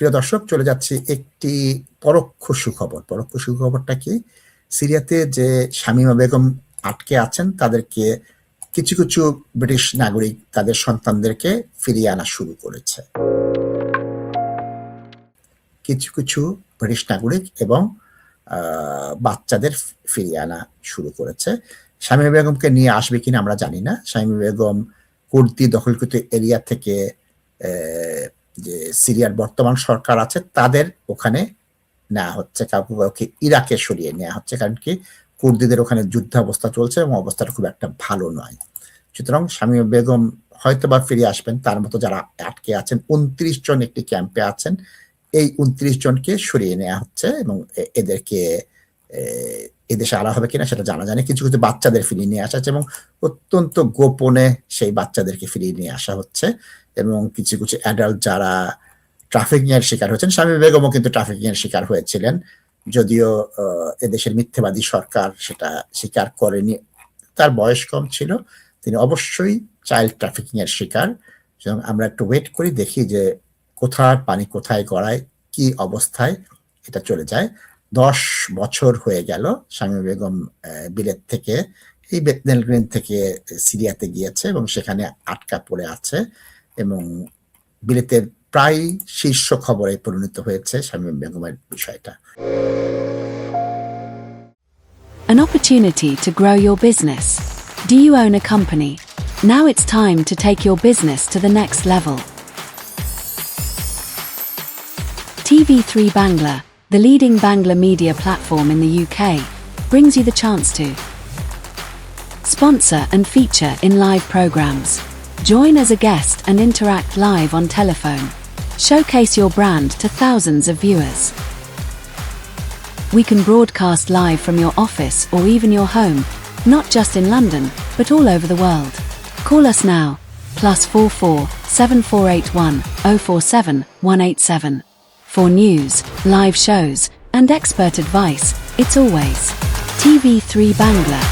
প্রিয় দর্শক, চলে যাচ্ছি একটি পরোক্ষ সুখবর। পরোক্ষ সুখবরটা কি? সিরিয়াতে যে শামীমা বেগম আটকে আছেন তাদেরকে কিছু ব্রিটিশ নাগরিক তাদের সন্তানদেরকে ফিরিয়ে আনা শুরু করেছে। কিছু ব্রিটিশ নাগরিক এবং বাচ্চাদের ফিরিয়ে আনা শুরু করেছে। শামীমা বেগমকে নিয়ে আসবে কিনা আমরা জানি না। শামীমা বেগম কুর্দি দখলকৃত এরিয়া থেকে যে সিরিয়ার বর্তমান সরকার আছে তাদের ওখানে নেওয়া হচ্ছে, কাউকে ইরাকে সরিয়ে নেওয়া হচ্ছে, কারণ কি কুর্দিদের ওখানে যুদ্ধাবস্থা চলছে এবং অবস্থাটা খুব একটা ভালো নয়। সুতরাং শামীমা বেগম হয়তো বা ফিরে আসবেন। তার মতো যারা আটকে আছেন 29 জন একটি ক্যাম্পে আছেন, এই 29 জনকে সরিয়ে নেওয়া হচ্ছে এবং এদেরকে এদেশে আনা হবে কিনা সেটা জানা যায়নি। কিছু বাচ্চাদের ফিরিয়ে নিয়ে আসা হচ্ছে এবং অত্যন্ত গোপনে সেই বাচ্চাদেরকে ফিরিয়ে নিয়ে আসা হচ্ছে এবং কিছু অ্যাডাল্ট যারা ট্রাফিকিং এর শিকার হয়েছেন, শামীমা বেগমও কিন্তু ট্রাফিকিং এর শিকার হয়েছিলেন, যদিও এদেশের মিথ্যেবাদী সরকার সেটা স্বীকার করেনি। তার বয়স কম ছিল, তিনি অবশ্যই চাইল্ড ট্রাফিকিং এর শিকার। আমরা একটু ওয়েট করি, দেখি যে কোথায় পানি কোথায় গড়ায়, কি অবস্থায় এটা চলে যায়। 10 বছর হয়ে গেল শামীমা বেগম বিলেত থেকে এই বেথলেহেম গ্রিন থেকে সিরিয়াতে গিয়েছে এবং সেখানে আটকা পড়ে আছে এবং বিলেতের প্রায় শীর্ষ খবরে পরিণত হয়েছে শামীমা বেগমের বিষয়টা। An opportunity to grow your business. Do you own a company? Now it's time to take your business to the next level. TV3 Bangla, the leading Bangla media platform in the UK, brings you the chance to sponsor and feature in live programs. Join as a guest and interact live on telephone. Showcase your brand to thousands of viewers. We can broadcast live from your office or even your home, not just in London, but all over the world. Call us now, +44 7481 047 187. For news, live shows, and expert advice, it's always TV3 Bangla.